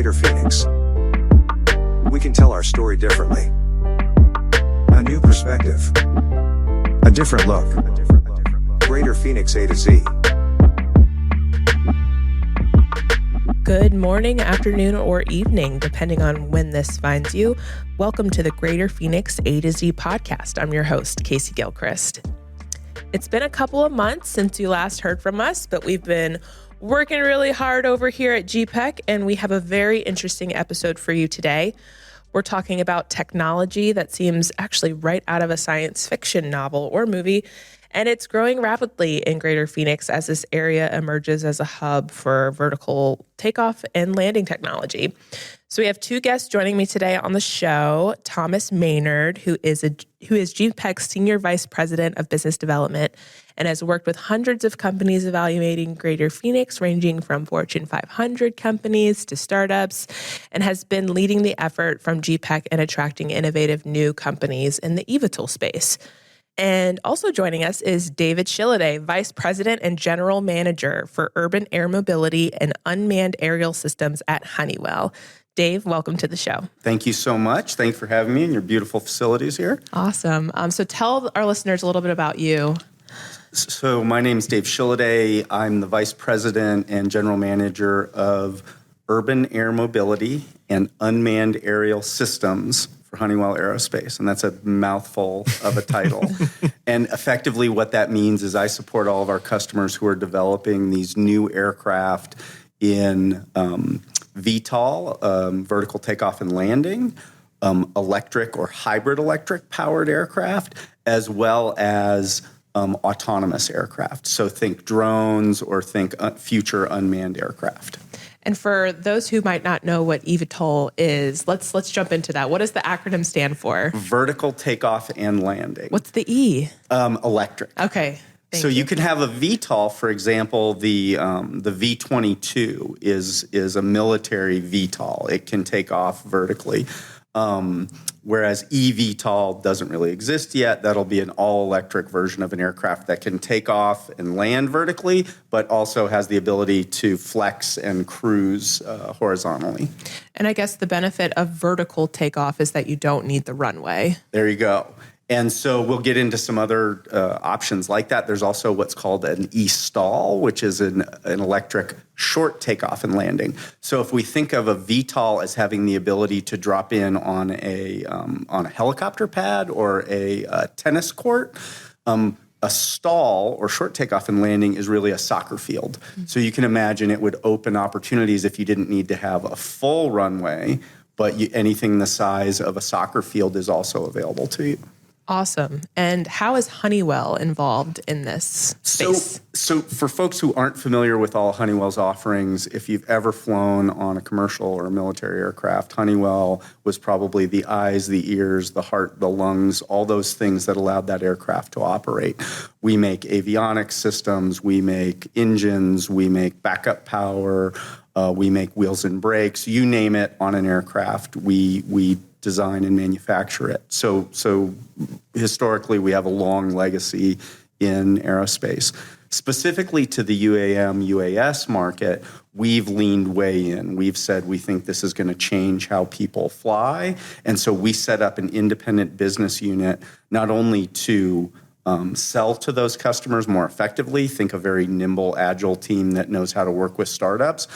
Greater Phoenix. We can tell our story differently. A new perspective. A different look. Greater Phoenix A to Z. Good morning, afternoon, or evening, depending on when this finds you. Welcome to the Greater Phoenix A to Z podcast. I'm your host, Casey Gilchrist. It's been a couple of months since you last heard from us, but we've been working really hard over here at GPEC, and we have a very interesting episode for you today. We're talking about technology that seems actually right out of a science fiction novel or movie, and it's growing rapidly in Greater Phoenix as this area emerges as a hub for vertical takeoff and landing technology. So we have two guests joining me today on the show. Thomas Maynard, who is GPEC's Senior Vice President of Business Development and has worked with hundreds of companies evaluating Greater Phoenix, ranging from Fortune 500 companies to startups, and has been leading the effort from GPEC in attracting innovative new companies in the eVTOL space. And also joining us is David Shilliday, Vice President and General Manager for Urban Air Mobility and Unmanned Aerial Systems at Honeywell. Dave, welcome to the show. Thank you so much. Thanks for having me in your beautiful facilities here. Awesome. So tell our listeners a little bit about you. So my name is Dave Shilliday. I'm the Vice President and General Manager of Urban Air Mobility and Unmanned Aerial Systems for Honeywell Aerospace. And that's a mouthful of a title. And effectively what that means is I support all of our customers who are developing these new aircraft in VTOL, vertical takeoff and landing, electric or hybrid electric powered aircraft, as well as autonomous aircraft. So think drones or think future unmanned aircraft. And for those who might not know what eVTOL is, let's jump into that. What does the acronym stand for? Vertical takeoff and landing. What's the E? Electric. Okay. So you can have a VTOL, for example, the V-22 is a military VTOL. It can take off vertically, whereas eVTOL doesn't really exist yet. That'll be an all-electric version of an aircraft that can take off and land vertically, but also has the ability to flex and cruise horizontally. And I guess the benefit of vertical takeoff is that you don't need the runway. There you go. And so we'll get into some other options like that. There's also what's called an eSTOL, which is an electric short takeoff and landing. So if we think of a VTOL as having the ability to drop in on a helicopter pad or a tennis court, a stall or short takeoff and landing is really a soccer field. Mm-hmm. So you can imagine it would open opportunities if you didn't need to have a full runway, but anything the size of a soccer field is also available to you. Awesome. And how is Honeywell involved in this space? So for folks who aren't familiar with all Honeywell's offerings, if you've ever flown on a commercial or a military aircraft, Honeywell was probably the eyes, the ears, the heart, the lungs, all those things that allowed that aircraft to operate. We make avionics systems, we make engines, we make backup power, we make wheels and brakes, you name it on an aircraft, we design and manufacture it. So historically, we have a long legacy in aerospace. Specifically to the UAM, UAS market, we've leaned way in. We've said we think this is going to change how people fly. And so we set up an independent business unit, not only to sell to those customers more effectively, think a very nimble, agile team that knows how to work with startups,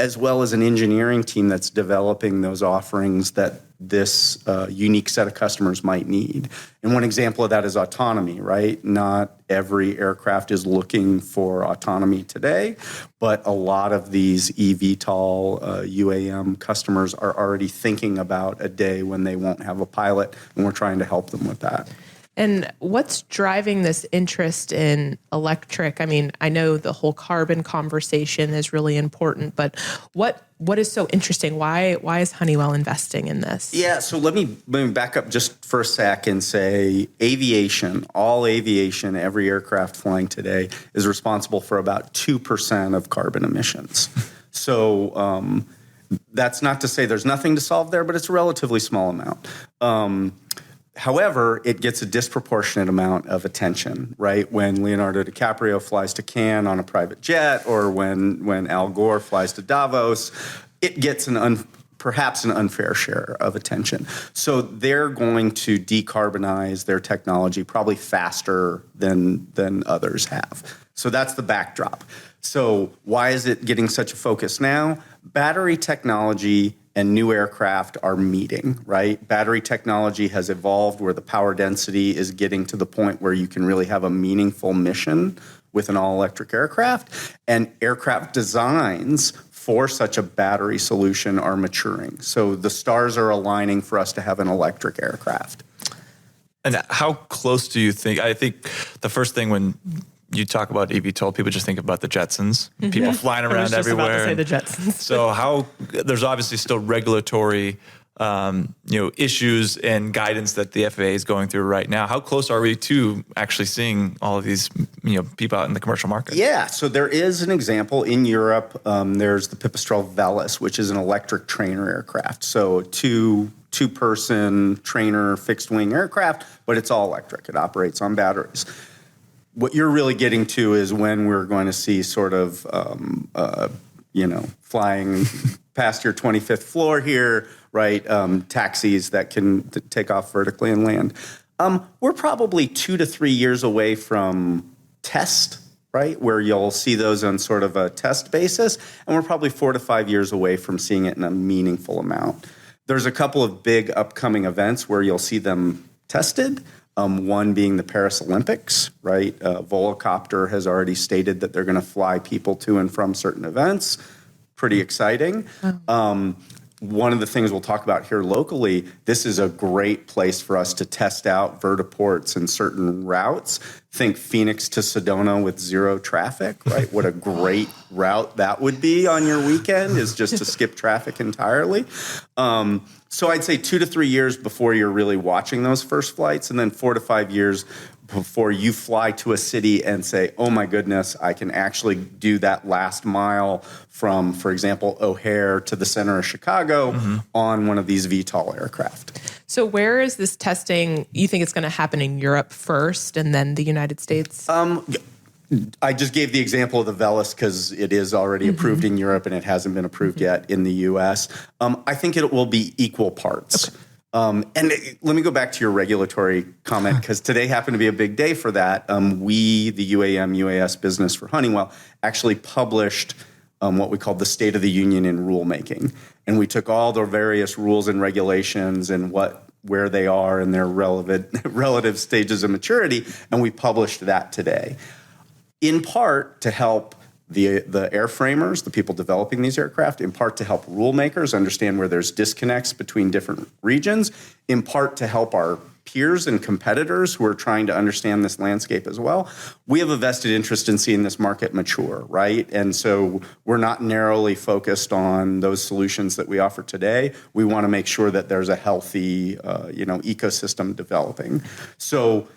as well as an engineering team that's developing those offerings that this unique set of customers might need. And one example of that is autonomy, right? Not every aircraft is looking for autonomy today, but a lot of these eVTOL UAM customers are already thinking about a day when they won't have a pilot, and we're trying to help them with that. And what's driving this interest in electric? I mean, I know the whole carbon conversation is really important, but what is so interesting? Why is Honeywell investing in this? Yeah, so let me back up just for a sec and say all aviation, every aircraft flying today is responsible for about 2% of carbon emissions. So that's not to say there's nothing to solve there, but it's a relatively small amount. However, it gets a disproportionate amount of attention, right? When Leonardo DiCaprio flies to Cannes on a private jet, or when Al Gore flies to Davos, it gets an perhaps an unfair share of attention. So they're going to decarbonize their technology probably faster than others have. So that's the backdrop. So why is it getting such a focus now? Battery technology and new aircraft are meeting, right? Battery technology has evolved where the power density is getting to the point where you can really have a meaningful mission with an all-electric aircraft, and aircraft designs for such a battery solution are maturing. So the stars are aligning for us to have an electric aircraft. And how close do you think, I think the first thing when you talk about eVTOL, people just think about the Jetsons, people flying around everywhere. I was just about to say the Jetsons. So there's obviously still regulatory issues and guidance that the FAA is going through right now. How close are we to actually seeing all of these people out in the commercial market? Yeah, so there is an example in Europe. There's the Pipistrel Velis, which is an electric trainer aircraft. So two-person trainer fixed wing aircraft, but it's all electric. It operates on batteries. What you're really getting to is when we're going to see sort of, flying past your 25th floor here, right? Taxis that can take off vertically and land. We're probably 2 to 3 years away from test, right? Where you'll see those on sort of a test basis. And we're probably 4 to 5 years away from seeing it in a meaningful amount. There's a couple of big upcoming events where you'll see them tested. One being the Paris Olympics, right? Volocopter has already stated that they're going to fly people to and from certain events. Pretty exciting. One of the things we'll talk about here locally, this is a great place for us to test out vertiports and certain routes. Think Phoenix to Sedona with zero traffic, right? What a great route that would be on your weekend, is just to skip traffic entirely. So I'd say 2 to 3 years before you're really watching those first flights, and then 4 to 5 years before you fly to a city and say, oh my goodness, I can actually do that last mile from, for example, O'Hare to the center of Chicago on one of these VTOL aircraft. So where is this testing? You think it's going to happen in Europe first and then the United States? I just gave the example of the Velis because it is already approved in Europe and it hasn't been approved yet in the U.S. I think it will be equal parts. Okay. Let me go back to your regulatory comment, because today happened to be a big day for that. We, the UAS business for Honeywell, actually published what we called the State of the Union in rulemaking. And we took all the various rules and regulations and where they are in their relative stages of maturity, and we published that today. In part to help the airframers, the people developing these aircraft, in part to help rulemakers understand where there's disconnects between different regions, in part to help our peers and competitors who are trying to understand this landscape as well. We have a vested interest in seeing this market mature, right? And so we're not narrowly focused on those solutions that we offer today. We want to make sure that there's a healthy, ecosystem developing. So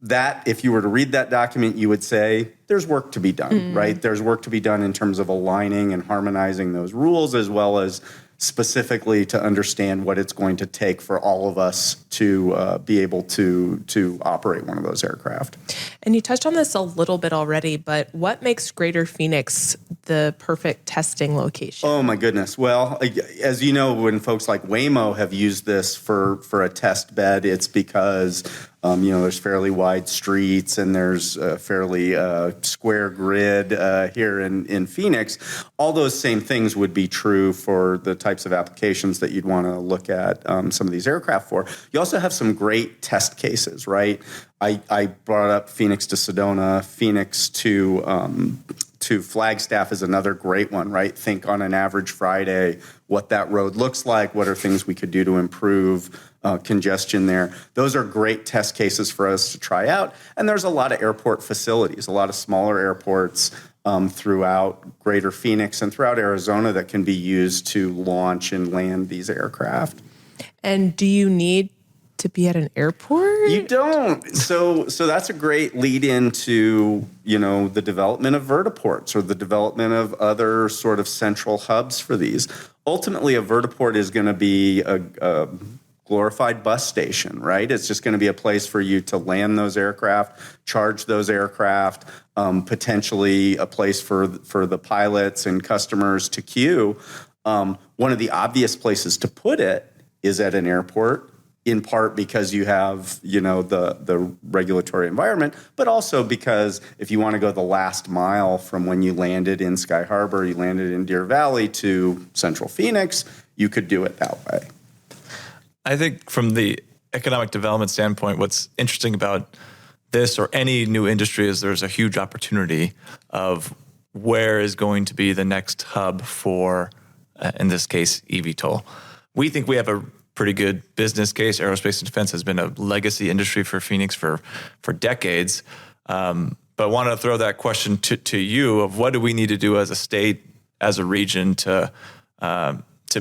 that, if you were to read that document, you would say there's work to be done, right? There's work to be done in terms of aligning and harmonizing those rules, as well as specifically to understand what it's going to take for all of us to be able to operate one of those aircraft. And you touched on this a little bit already, but what makes Greater Phoenix the perfect testing location? Oh my goodness. Well, as you know, when folks like Waymo have used this for a test bed, it's because there's fairly wide streets and there's a fairly square grid here in Phoenix. All those same things would be true for the types of applications that you'd want to look at some of these aircraft for. You also have some great test cases, right? I brought up Phoenix to Sedona, Phoenix to Flagstaff is another great one, right? Think on an average Friday, what that road looks like, what are things we could do to improve congestion there. Those are great test cases for us to try out. And there's a lot of airport facilities, a lot of smaller airports throughout Greater Phoenix and throughout Arizona that can be used to launch and land these aircraft. And do you need to be at an airport? You don't. So that's a great lead into, the development of vertiports or the development of other sort of central hubs for these. Ultimately, a vertiport is going to be a glorified bus station, right? It's just going to be a place for you to land those aircraft, charge those aircraft, potentially a place for the pilots and customers to queue. One of the obvious places to put it is at an airport, in part because you have, the regulatory environment, but also because if you want to go the last mile from when you landed in Sky Harbor, you landed in Deer Valley to Central Phoenix, you could do it that way. I think from the economic development standpoint, what's interesting about this or any new industry is there's a huge opportunity of where is going to be the next hub for, in this case, eVTOL. We think we have a pretty good business case. Aerospace and defense has been a legacy industry for Phoenix for decades. But I want to throw that question to you of what do we need to do as a state, as a region to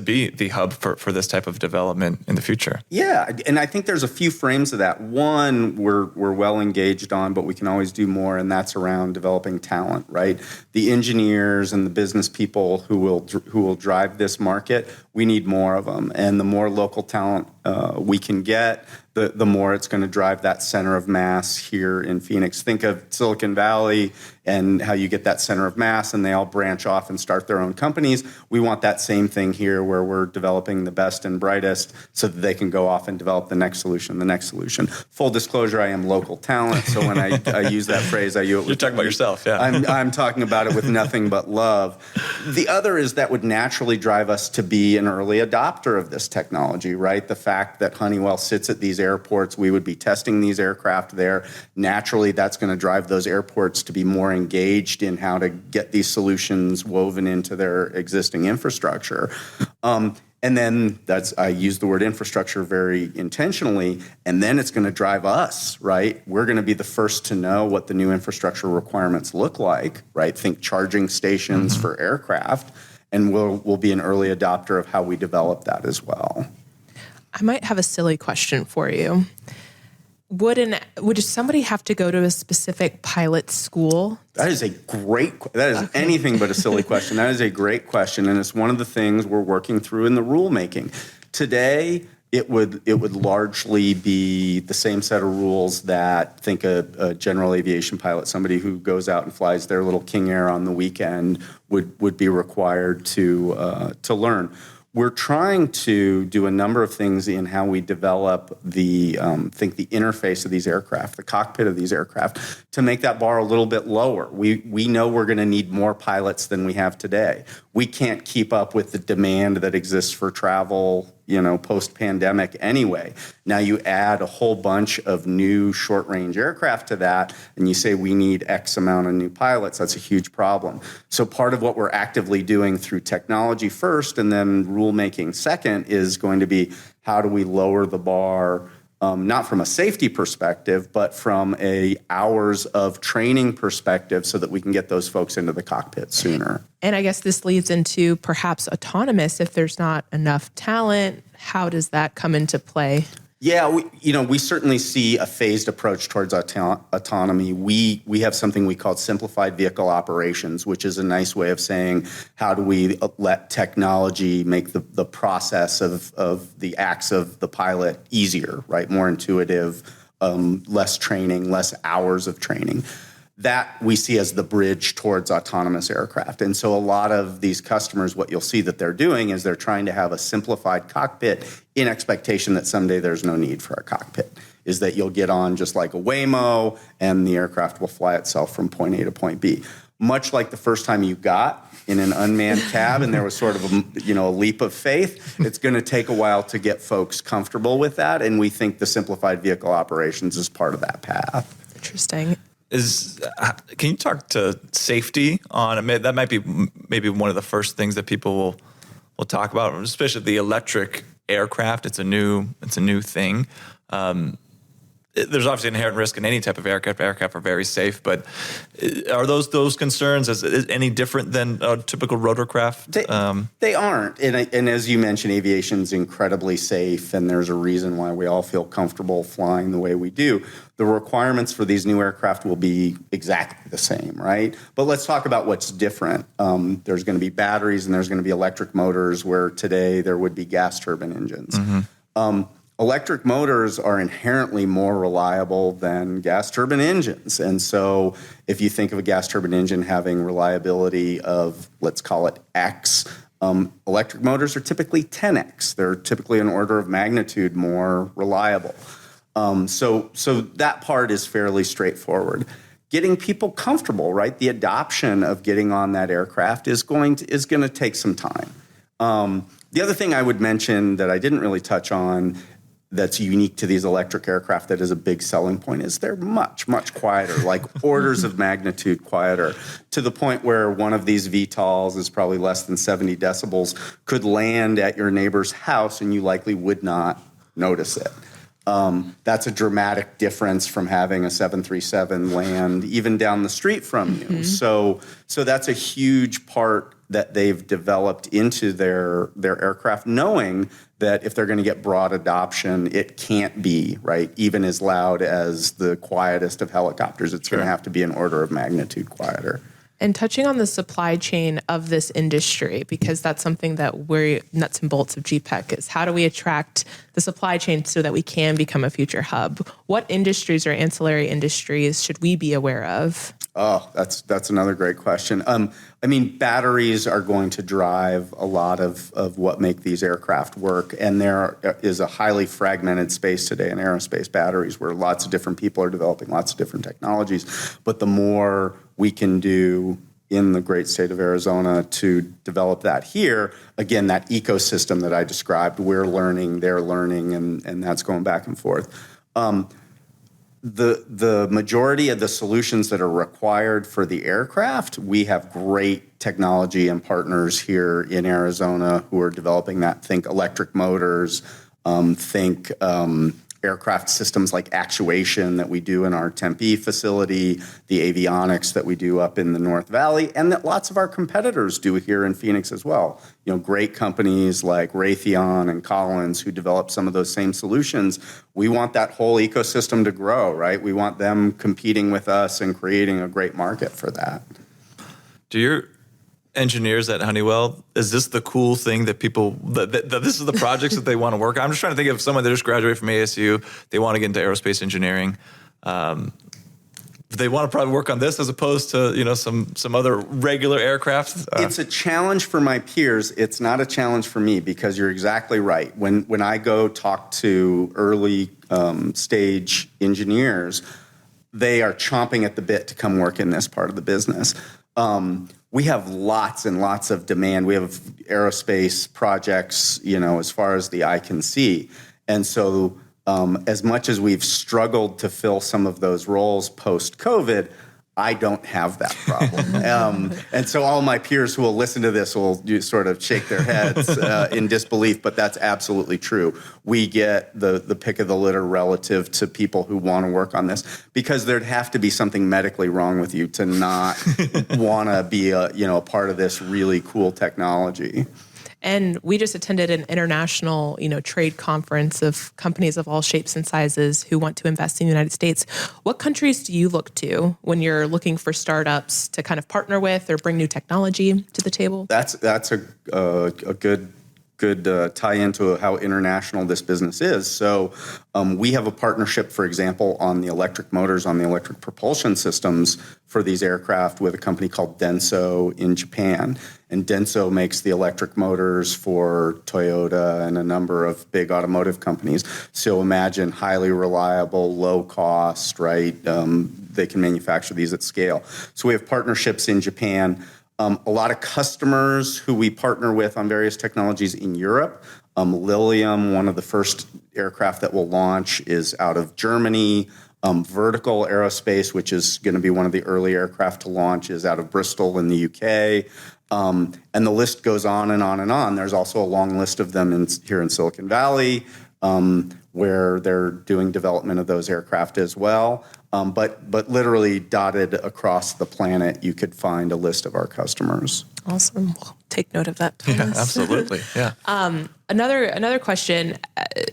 be the hub for this type of development in the future? Yeah, and I think there's a few frames of that. One, we're well engaged on, but we can always do more, and that's around developing talent, right? The engineers and the business people who will drive this market, we need more of them. And the more local talent we can get, the more it's going to drive that center of mass here in Phoenix. Think of Silicon Valley and how you get that center of mass and they all branch off and start their own companies. We want that same thing here where we're developing the best and brightest so that they can go off and develop the next solution. Full disclosure, I am local talent, so when I use that phrase, I use it with... You're talking about yourself, yeah. I'm talking about it with nothing but love. The other is that would naturally drive us to be an early adopter of this technology, right? The fact that Honeywell sits at these airports, we would be testing these aircraft there. Naturally, that's going to drive those airports to be more engaged in how to get these solutions woven into their existing infrastructure. And then I use the word infrastructure very intentionally, and then it's going to drive us, right? We're going to be the first to know what the new infrastructure requirements look like, right? Think charging stations for aircraft, and we'll be an early adopter of how we develop that as well. I might have a silly question for you. Would somebody have to go to a specific pilot school? That is anything but a silly question. That is a great question, and it's one of the things we're working through in the rulemaking. Today, it would largely be the same set of rules that think a general aviation pilot, somebody who goes out and flies their little King Air on the weekend, would be required to learn. We're trying to do a number of things in how we develop the interface of these aircraft, the cockpit of these aircraft, to make that bar a little bit lower. We know we're going to need more pilots than we have today. We can't keep up with the demand that exists for travel, post-pandemic anyway. Now you add a whole bunch of new short-range aircraft to that, and you say we need X amount of new pilots. That's a huge problem. So part of what we're actively doing through technology first and then rulemaking second is going to be how do we lower the bar, not from a safety perspective, but from a hours of training perspective so that we can get those folks into the cockpit sooner. And I guess this leads into perhaps autonomous. If there's not enough talent, how does that come into play? Yeah, we certainly see a phased approach towards autonomy. We have something we call simplified vehicle operations, which is a nice way of saying how do we let technology make the process of the acts of the pilot easier, right? More intuitive, less training, less hours of training. That we see as the bridge towards autonomous aircraft. And so a lot of these customers, what you'll see that they're doing is they're trying to have a simplified cockpit in expectation that someday there's no need for a cockpit, is that you'll get on just like a Waymo and the aircraft will fly itself from point A to point B. Much like the first time you got in an unmanned cab and there was sort of a leap of faith, it's going to take a while to get folks comfortable with that. And we think the simplified vehicle operations is part of that path. Interesting. Can you talk to safety on it? That might be maybe one of the first things that people will talk about, especially the electric aircraft. It's a new thing. There's obviously inherent risk in any type of aircraft. Aircraft are very safe, but are those concerns is any different than a typical rotorcraft? They aren't. And as you mentioned, aviation's incredibly safe, and there's a reason why we all feel comfortable flying the way we do. The requirements for these new aircraft will be exactly the same, right? But let's talk about what's different. There's going to be batteries and there's going to be electric motors where today there would be gas turbine engines. Mm-hmm. Electric motors are inherently more reliable than gas turbine engines. And so if you think of a gas turbine engine having reliability of, let's call it X, Electric motors are typically 10x. They're typically an order of magnitude more reliable. So that part is fairly straightforward. Getting people comfortable, right? The adoption of getting on that aircraft is going to take some time. The other thing I would mention that I didn't really touch on that's unique to these electric aircraft that is a big selling point is they're much, much quieter, like orders of magnitude quieter, to the point where one of these VTOLs is probably less than 70 decibels, could land at your neighbor's house and you likely would not notice it. That's a dramatic difference from having a 737 land even down the street from you. Mm-hmm. So that's a huge part that they've developed into their aircraft, knowing that if they're going to get broad adoption, it can't be, right, even as loud as the quietest of helicopters. It's going to have to be an order of magnitude quieter. And touching on the supply chain of this industry, because that's something that we're nuts and bolts of GPEC, is how do we attract the supply chain so that we can become a future hub? What industries or ancillary industries should we be aware of? Oh, that's another great question. I mean, batteries are going to drive a lot of what make these aircraft work. And there is a highly fragmented space today in aerospace batteries where lots of different people are developing lots of different technologies. But the more we can do in the great state of Arizona to develop that here, again, that ecosystem that I described, we're learning, they're learning, and that's going back and forth. The majority of the solutions that are required for the aircraft, we have great technology and partners here in Arizona who are developing that. Think electric motors, think aircraft systems like actuation that we do in our Tempe facility, the avionics that we do up in the North Valley, and that lots of our competitors do here in Phoenix as well. You know, great companies like Raytheon and Collins who develop some of those same solutions. We want that whole ecosystem to grow, right? We want them competing with us and creating a great market for that. Do your engineers at Honeywell, is this the cool thing that people, that this is the projects that they want to work on? I'm just trying to think of someone that just graduated from ASU, they want to get into aerospace engineering. They want to probably work on this as opposed to, you know, some other regular aircraft. It's a challenge for my peers. It's not a challenge for me because you're exactly right. When I go talk to early stage engineers, they are chomping at the bit to come work in this part of the business. We have lots and lots of demand. We have aerospace projects, you know, as far as the eye can see. And so as much as we've struggled to fill some of those roles post-COVID, I don't have that problem. And so all my peers who will listen to this will sort of shake their heads in disbelief, but that's absolutely true. We get the pick of the litter relative to people who want to work on this because there'd have to be something medically wrong with you to not want to be a part of this really cool technology. And we just attended an international, trade conference of companies of all shapes and sizes who want to invest in the United States. What countries do you look to when you're looking for startups to kind of partner with or bring new technology to the table? That's a good tie into how international this business is. So we have a partnership, for example, on the electric motors, on the electric propulsion systems for these aircraft with a company called Denso in Japan. And Denso makes the electric motors for Toyota and a number of big automotive companies. So imagine highly reliable, low cost, right? They can manufacture these at scale. So we have partnerships in Japan. A lot of customers who we partner with on various technologies in Europe. Lilium, one of the first aircraft that will launch, is out of Germany. Vertical Aerospace, which is going to be one of the early aircraft to launch, is out of Bristol in the UK. And the list goes on and on and on. There's also a long list of them here in Silicon Valley, where they're doing development of those aircraft as well. But literally dotted across the planet, you could find a list of our customers. Awesome. We'll take note of that, Thomas. Yeah, absolutely. Yeah. Another question,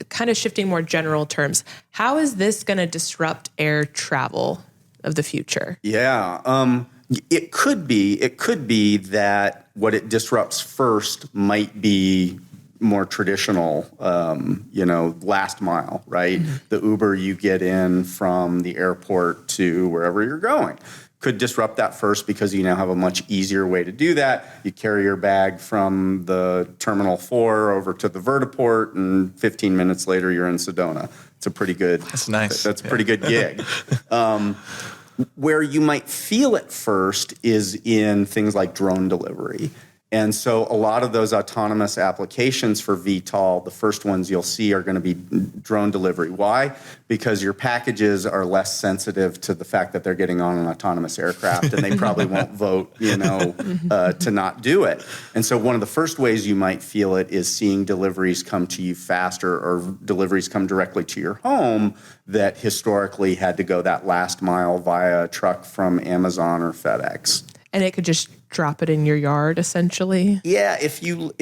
kind of shifting more general terms. How is this going to disrupt air travel of the future? Yeah. It could be that what it disrupts first might be more traditional, last mile, right? Mm-hmm. The Uber you get in from the airport to wherever you're going could disrupt that first because you now have a much easier way to do that. You carry your bag from the Terminal 4 over to the vertiport, and 15 minutes later, you're in Sedona. It's a pretty good. That's nice. That's a pretty good gig. Where you might feel it first is in things like drone delivery. And so a lot of those autonomous applications for VTOL, the first ones you'll see are going to be drone delivery. Why? Because your packages are less sensitive to the fact that they're getting on an autonomous aircraft, and they probably won't vote, to not do it. And so one of the first ways you might feel it is seeing deliveries come to you faster, or deliveries come directly to your home that historically had to go that last mile via truck from Amazon or FedEx. And it could just drop it in your yard, essentially. Yeah, if you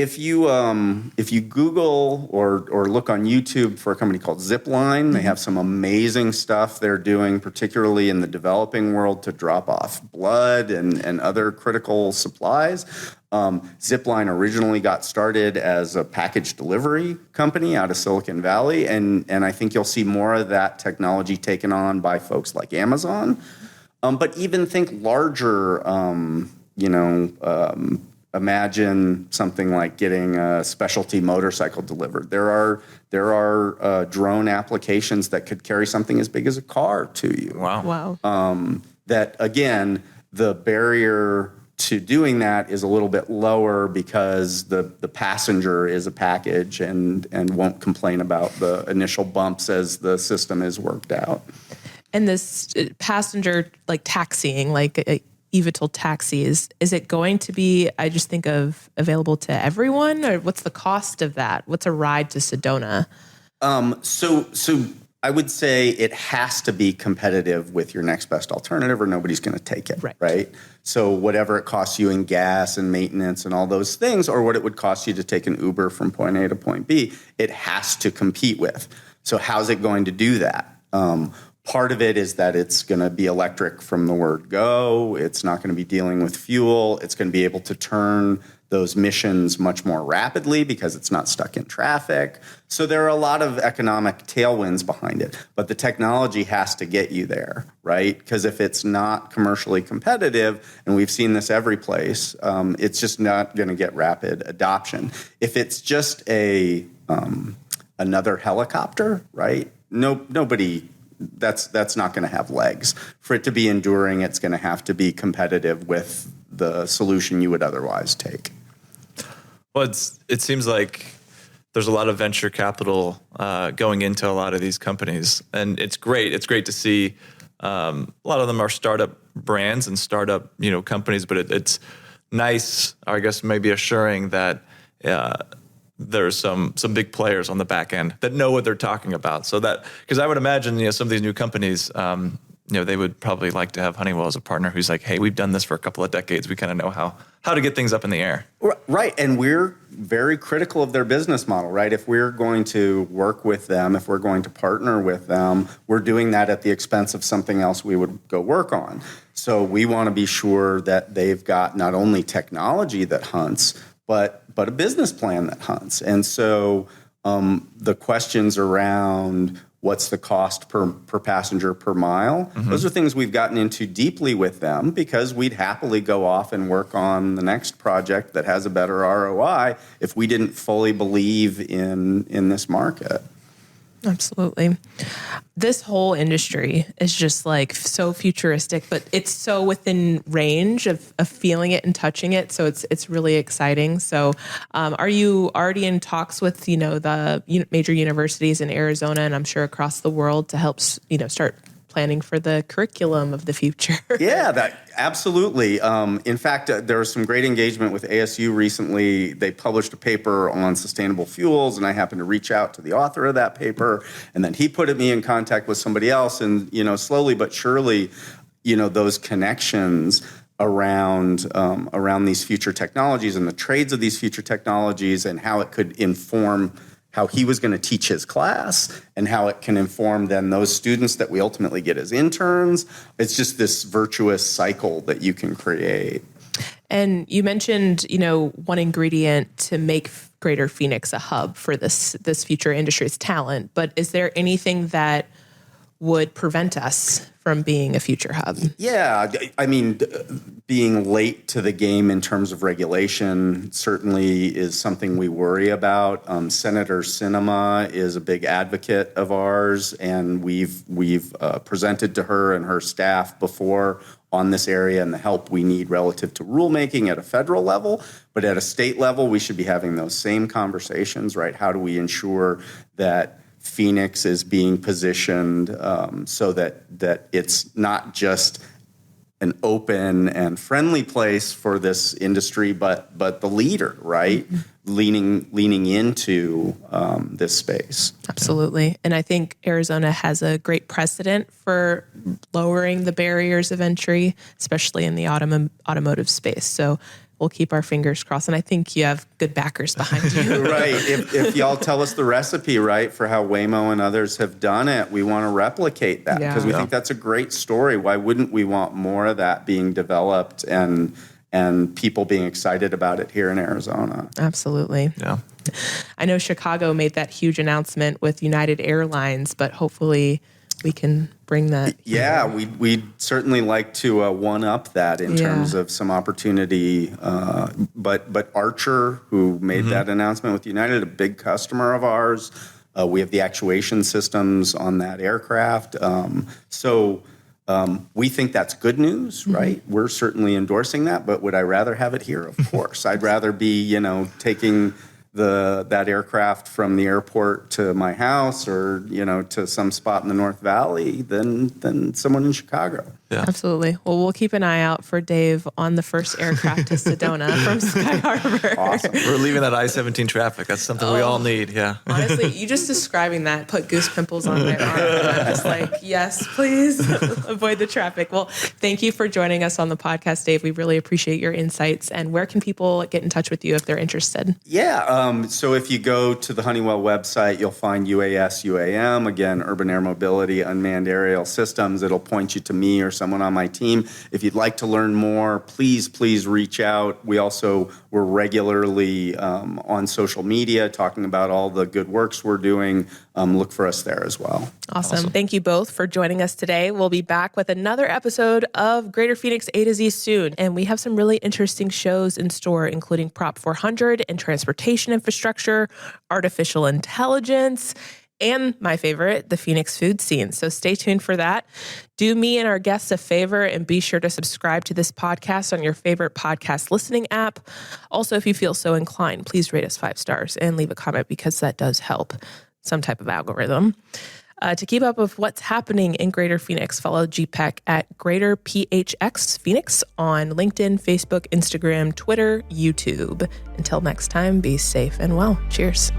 Google or look on YouTube for a company called Zipline, they have some amazing stuff they're doing, particularly in the developing world, to drop off blood and other critical supplies. Zipline originally got started as a package delivery company out of Silicon Valley, and I think you'll see more of that technology taken on by folks like Amazon. But even think larger, imagine something like getting a specialty motorcycle delivered. There are drone applications that could carry something as big as a car to you. Wow. That, again, the barrier to doing that is a little bit lower because the passenger is a package and won't complain about the initial bumps as the system is worked out. And this passenger taxiing, eVTOL taxis, is it going to be, I just think of available to everyone, or what's the cost of that? What's a ride to Sedona? So I would say it has to be competitive with your next best alternative, or nobody's going to take it, right? So whatever it costs you in gas and maintenance and all those things, or what it would cost you to take an Uber from point A to point B, it has to compete with. So how's it going to do that? Part of it is that it's going to be electric from the word go. It's not going to be dealing with fuel. It's going to be able to turn those missions much more rapidly because it's not stuck in traffic. So there are a lot of economic tailwinds behind it. But the technology has to get you there, right? Because if it's not commercially competitive, and we've seen this every place, it's just not going to get rapid adoption. If it's just another helicopter, right? Nobody. That's not going to have legs. For it to be enduring, it's going to have to be competitive with the solution you would otherwise take. Well, it seems like there's a lot of venture capital going into a lot of these companies, and it's great. It's great to see a lot of them are startup brands and startup companies, but it's nice, or I guess maybe assuring that there's some big players on the back end that know what they're talking about. So that, because I would imagine, some of these new companies, they would probably like to have Honeywell as a partner who's like, hey, we've done this for a couple of decades. We kind of know how to get things up in the air. Right. And we're very critical of their business model, right? If we're going to work with them, if we're going to partner with them, we're doing that at the expense of something else we would go work on. So we want to be sure that they've got not only technology that hunts, but a business plan that hunts. And so the questions around what's the cost per passenger per mile, those are things we've gotten into deeply with them, because we'd happily go off and work on the next project that has a better ROI if we didn't fully believe in this market. Absolutely. This whole industry is just so futuristic, but it's so within range of feeling it and touching it. So it's really exciting. So are you already in talks with, the major universities in Arizona and I'm sure across the world to help, start planning for the curriculum of the future? Yeah, absolutely. In fact, there was some great engagement with ASU recently. They published a paper on sustainable fuels, and I happened to reach out to the author of that paper, and then he put me in contact with somebody else, and slowly but surely, those connections around these future technologies and the trades of these future technologies and how it could inform how he was going to teach his class and how it can inform then those students that we ultimately get as interns. It's just this virtuous cycle that you can create. And you mentioned, one ingredient to make Greater Phoenix a hub for this future industry is talent. But is there anything that would prevent us from being a future hub? Yeah, I mean, being late to the game in terms of regulation certainly is something we worry about. Senator Sinema is a big advocate of ours, and we've presented to her and her staff before on this area and the help we need relative to rulemaking at a federal level. But at a state level, we should be having those same conversations, right? How do we ensure that Phoenix is being positioned so that it's not just an open and friendly place for this industry, but the leader, right? Leaning into this space. Absolutely. And I think Arizona has a great precedent for lowering the barriers of entry, especially in the automotive space. So we'll keep our fingers crossed. And I think you have good backers behind you. Right. If y'all tell us the recipe, right, for how Waymo and others have done it, we want to replicate that because we think that's a great story. Why wouldn't we want more of that being developed and people being excited about it here in Arizona? Absolutely. Yeah. I know Chicago made that huge announcement with United Airlines, but hopefully we can bring that. Yeah, we'd certainly like to one-up that in terms of some opportunity. But Archer, who made that announcement with United, a big customer of ours, we have the actuation systems on that aircraft. So we think that's good news, right? We're certainly endorsing that, but would I rather have it here? Of course. I'd rather be, taking that aircraft from the airport to my house or, to some spot in the North Valley than someone in Chicago. Yeah. Absolutely. Well, we'll keep an eye out for Dave on the first aircraft to Sedona from Sky Harbor. Awesome. We're leaving that I-17 traffic. That's something we all need. Yeah. Honestly, you just describing that put goose pimples on my arm. I'm just like, yes, please avoid the traffic. Well, thank you for joining us on the podcast, Dave. We really appreciate your insights. And where can people get in touch with you if they're interested? Yeah. So if you go to the Honeywell website, you'll find UAS, UAM, again, Urban Air Mobility, Unmanned Aerial Systems. It'll point you to me or someone on my team. If you'd like to learn more, please reach out. We're regularly on social media talking about all the good works we're doing. Look for us there as well. Awesome. Thank you both for joining us today. We'll be back with another episode of Greater Phoenix A to Z soon. And we have some really interesting shows in store, including Prop 400 and transportation infrastructure, artificial intelligence, and my favorite, the Phoenix food scene. So stay tuned for that. Do me and our guests a favor and be sure to subscribe to this podcast on your favorite podcast listening app. Also, if you feel so inclined, please rate us 5 stars and leave a comment because that does help some type of algorithm. To keep up with what's happening in Greater Phoenix, follow GPEC at Greater PHX Phoenix on LinkedIn, Facebook, Instagram, Twitter, YouTube. Until next time, be safe and well. Cheers.